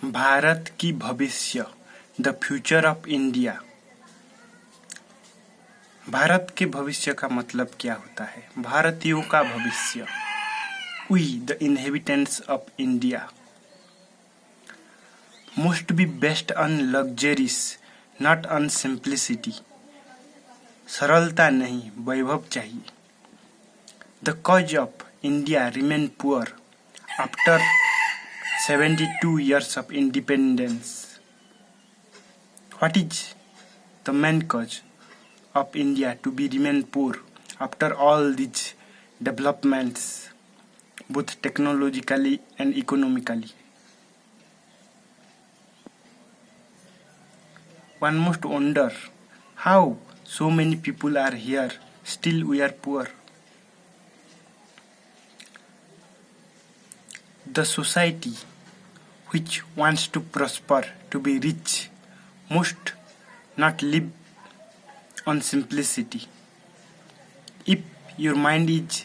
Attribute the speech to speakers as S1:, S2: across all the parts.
S1: भारत की भविष्य, the future of India. Bharat के भविष्य का मतलब क्या होता है? भारतीयों का भविष्य। We the inhabitants of India must be based on luxuries, not on simplicity. सरलता नहीं, वैभव चाहिए। The cause of India remain poor after 72 years of independence. What is the main cause of India to be remain poor after all these developments, both technologically and economically? One must wonder how so many people are here, still we are poor. The society which wants to prosper, to be rich, must not live on simplicity. If your mind is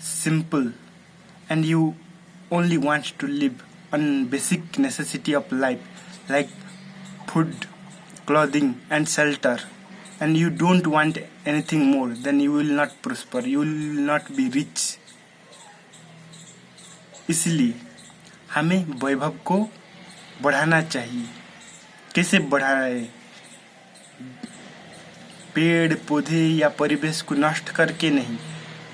S1: simple and you only want to live on basic necessity of life like food, clothing and shelter, and you don't want anything more, then you will not prosper, you will not be rich. इसलिए हमें वैभव को बढ़ाना चाहिए। कैसे बढ़ाए? पेड़ पौधे या परिवेश को नष्ट करके नहीं,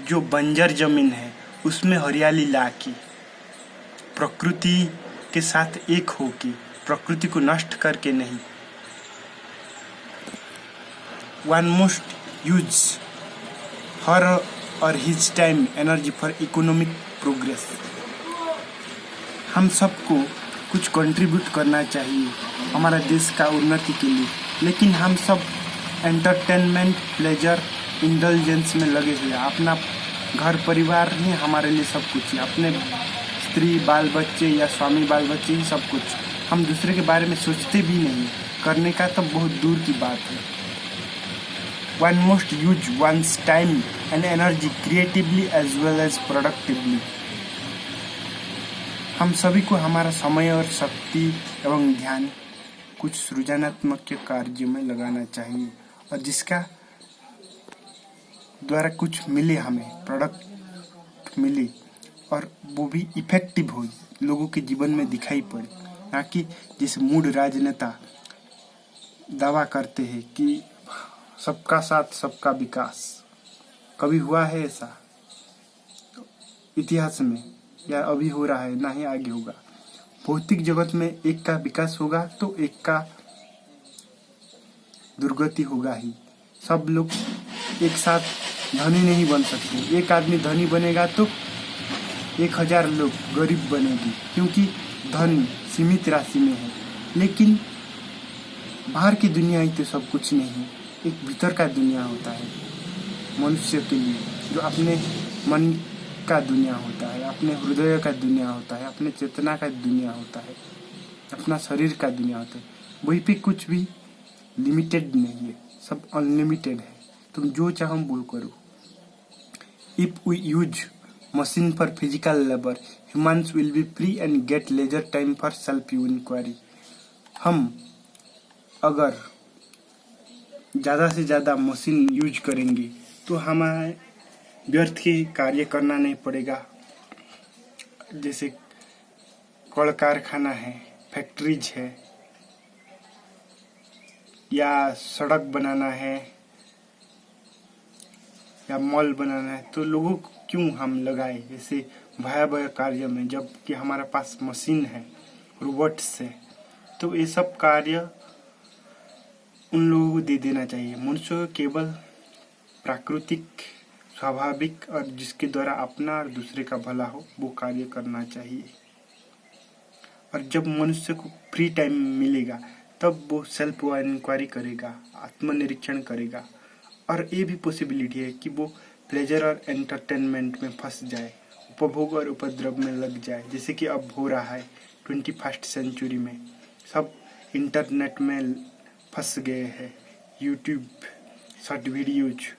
S1: जो बंजर जमीन है उसमें हरियाली लाके, प्रकृति के साथ एक होके, प्रकृति को नष्ट करके नहीं। One must use her or his time, energy for economic progress. हम सबको कुछ कंट्रीब्यूट करना चाहिए हमारा देश का उन्नति के लिए, लेकिन हम सब एंटरटेनमेंट, प्लेजर, इंडल्जेंस में लगे हुए हैं। अपना घर परिवार ही हमारे लिए सब कुछ है, अपने स्त्री बाल बच्चे या स्वामी बाल बच्चे ही सब कुछ। हम दूसरे के बारे में सोचते भी नहीं, करने का तो बहुत दूर की बात है। One must use one's time and energy creatively as well as productively. हम सभी को हमारा समय और शक्ति एवं ध्यान कुछ सृजनात्मक के कार्य में लगाना चाहिए, और जिसका द्वारा कुछ मिले, हमें प्रोडक्ट मिले और वो भी इफेक्टिव हो, लोगों के जीवन में दिखाई पड़े। ना कि जिस मूड राजनेता दावा करते हैं कि सबका साथ सबका विकास। कभी हुआ है ऐसा इतिहास में? या अभी हो रहा है, ना ही आगे होगा। भौतिक जगत में एक का विकास होगा तो एक का दुर्गति होगा ही। सब लोग एक साथ धनी नहीं बन सकते। एक आदमी धनी बनेगा तो 1000 लोग गरीब बनेगी, क्योंकि धन सीमित राशि में है। लेकिन बाहर की दुनिया ही तो सब कुछ नहीं है, एक भीतर का दुनिया होता है मनुष्य के लिए, जो अपने मन का दुनिया होता है, अपने हृदय का दुनिया होता है, अपने चेतना का दुनिया होता है, अपना शरीर का दुनिया होता है। वहीं पे कुछ भी लिमिटेड नहीं है, सब अनलिमिटेड है। तुम जो चाहो वो करो। If we use machine for physical labour, humans will be free and get leisure time for self inquiry. हम अगर ज़्यादा से ज़्यादा मशीन यूज करेंगे तो हमें व्यर्थ के कार्य करना नहीं पड़ेगा। जैसे कल कारखाना है, फैक्ट्रीज है, या सड़क बनाना है, या मॉल बनाना है, तो लोगों को क्यों हम लगाए ऐसे भयावह कार्य में, जबकि हमारे पास मशीन है, रोबोट्स है। तो ये सब कार्य उन लोगों को दे देना चाहिए। मनुष्य को केवल प्राकृतिक, स्वाभाविक और जिसके द्वारा अपना और दूसरे का भला हो वो कार्य करना चाहिए। और जब मनुष्य को फ्री टाइम मिलेगा तब वो सेल्फ इंक्वायरी करेगा, आत्मनिरीक्षण करेगा। और ये भी पॉसिबिलिटी है कि वो प्लेजर और एंटरटेनमेंट में फंस जाए, उपभोग और उपद्रव में लग जाए, जैसे कि अब हो रहा है 21st सेंचुरी में। सब इंटरनेट में फंस गए हैं। YouTube, short videos,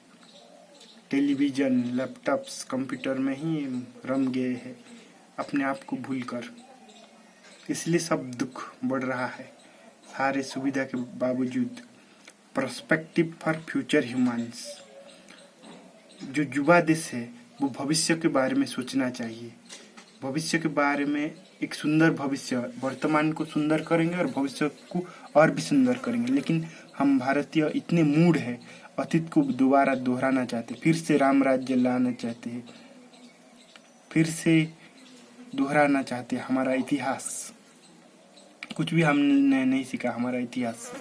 S1: television, laptops, computer में ही रम गए हैं, अपने आप को भूलकर। इसलिए सब दुख बढ़ रहा है। सारे सुविधा के बावजूद पर्सपेक्टिव फॉर फ्यूचर ह्यूमंस। जो युवा देश है वो भविष्य के बारे में सोचना चाहिए। भविष्य के बारे में एक सुंदर भविष्य, वर्तमान को सुंदर करेंगे और भविष्य को और भी सुंदर करेंगे। लेकिन हम भारतीय इतने मूड है, अतीत को दोबारा दोहराना चाहते, फिर से राम राज्य लाना चाहते हैं, फिर से दोहराना चाहते हैं हमारा इतिहास। कुछ भी हमने नहीं सीखा हमारा इतिहास।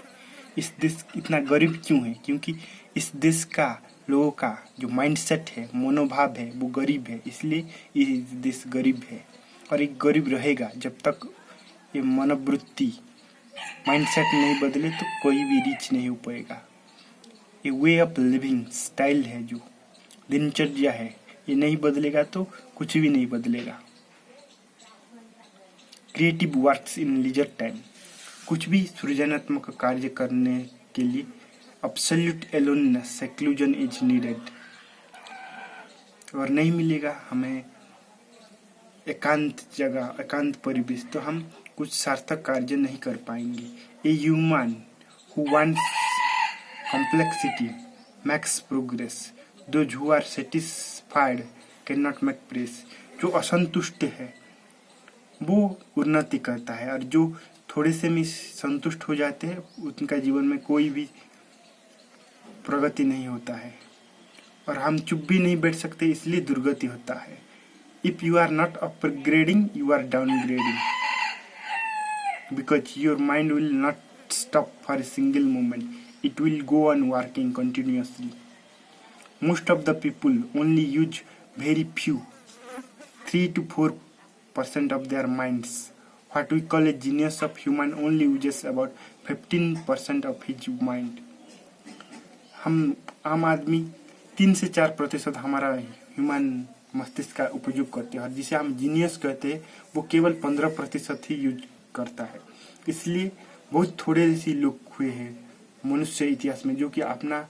S1: इस देश इतना गरीब क्यों है? क्योंकि इस देश का लोगों का जो माइंडसेट है, मनोभाव है, वो गरीब है। इसलिए ये देश गरीब है और ये गरीब रहेगा जब तक ये मनोवृत्ति माइंडसेट नहीं बदले तो कोई भी रीच नहीं हो पाएगा। ये वे ऑफ लिविंग स्टाइल है, जो दिनचर्या है, ये नहीं बदलेगा तो कुछ भी नहीं बदलेगा। Creative works in leisure time. कुछ भी सृजनात्मक कार्य करने के लिए absolute aloneness, seclusion is needed. अगर नहीं मिलेगा हमें एकांत जगह, एकांत परिवेश, तो हम कुछ सार्थक कार्य नहीं कर पाएंगे। A human who wants complexity makes progress, those who are satisfied can not make press. जो असंतुष्ट है वो उन्नति करता है और जो थोड़े से में संतुष्ट हो जाते हैं उनका जीवन में कोई भी प्रगति नहीं होता है। और हम चुप भी नहीं बैठ सकते, इसलिए दुर्गति होता है। If you are not upgrading you are downgrading, because your mind will not stop for a single moment, it will go on working continuously. Most of the people only use very few 3 to 4% of their minds. What we call a genius of human only uses about 15% of his mind. हम आम आदमी 3 से 4% हमारा human मस्तिष्क का उपयोग करते हैं और जिसे हम जीनियस कहते हैं वो केवल 15% ही यूज करता है। इसलिए बहुत थोड़े ऐसे लोग हुए हैं मनुष्य इतिहास में जो कि अपना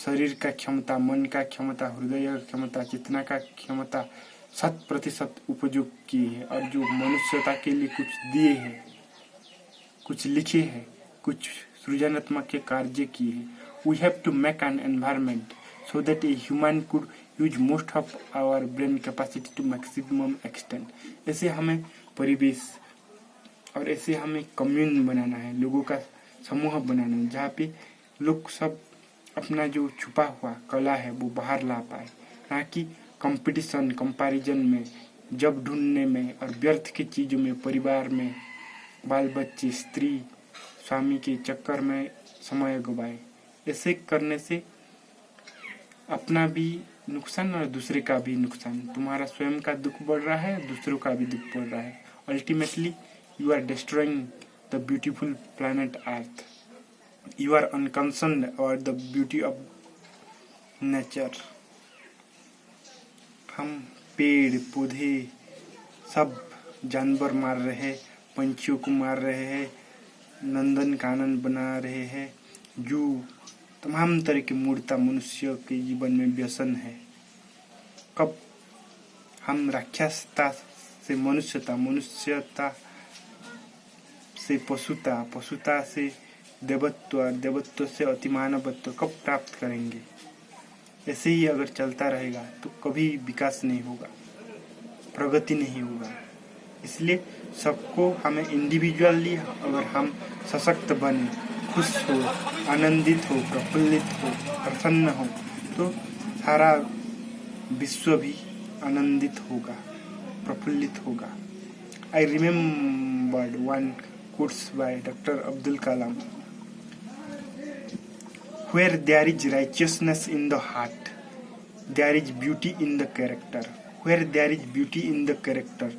S1: शरीर का क्षमता, मन का क्षमता, हृदय का क्षमता, चेतना का क्षमता 100% उपयोग किए हैं और जो मनुष्यता के लिए कुछ दिए हैं, कुछ लिखे हैं, कुछ सृजनात्मक के कार्य किए हैं। We have to make an environment so that a human could use most of our brain capacity to maximum extent. ऐसे हमें परिवेश और ऐसे हमें कम्यून बनाना है, लोगों का समूह बनाना है जहाँ पे लोग सब अपना जो छुपा हुआ कला है वो बाहर ला पाए, ना कि कंपटीशन, कंपैरिजन में, जब ढूंढने में और व्यर्थ की चीज़ों में, परिवार में, बाल बच्चे, स्त्री, स्वामी के चक्कर में समय गवाए। ऐसे करने से अपना भी नुकसान और दूसरे का भी नुकसान। तुम्हारा स्वयं का दुख बढ़ रहा है, दूसरों का भी दुख बढ़ रहा है। Ultimately you are destroying the beautiful planet Earth. You are unconcerned about the beauty of nature. हम पेड़ पौधे सब जानवर मार रहे हैं, पंछियों को मार रहे हैं, नंदन कानन बना रहे हैं, जू तमाम तरह की मूर्ता मनुष्य के जीवन में व्यसन है। कब हम राक्षसता से मनुष्यता, मनुष्यता से पशुता, पशुता से देवत्व, देवत्व से अतिमानवत्व कब प्राप्त करेंगे? ऐसे ही अगर चलता रहेगा तो कभी विकास नहीं होगा, प्रगति नहीं होगा। इसलिए सबको हमें इंडिविजुअली अगर हम सशक्त बने, खुश हो, आनंदित हो, प्रफुल्लित हो, प्रसन्न हो, तो सारा विश्व भी आनंदित होगा, प्रफुल्लित होगा। I remembered one quotes by doctor Abdul Kalam, Where there is righteousness in the heart, there is beauty in the character. Where there is beauty in the character,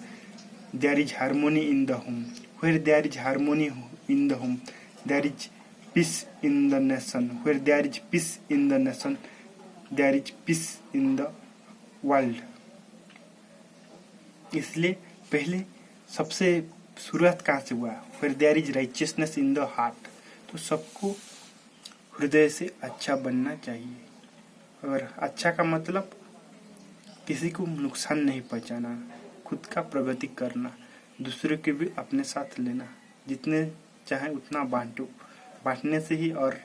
S1: there is harmony in the home. Where there is harmony in the home, there is peace in the nation. Where there is peace in the nation, there is peace in the world. इसलिए पहले सबसे शुरुआत कहाँ से हुआ? Where there is righteousness in the heart. तो सबको हृदय से अच्छा बनना चाहिए। अगर अच्छा का मतलब किसी को नुकसान नहीं पहुंचाना, खुद का प्रगति करना, दूसरे के भी अपने साथ लेना, जितने चाहे उतना बांटो, बांटने से ही और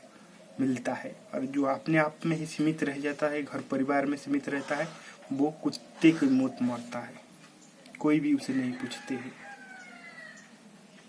S1: मिलता है। और जो अपने आप में ही सीमित रह जाता है, घर परिवार में सीमित रहता है, वो कुत्ते की मौत मरता है, कोई भी उसे नहीं पूछते हैं।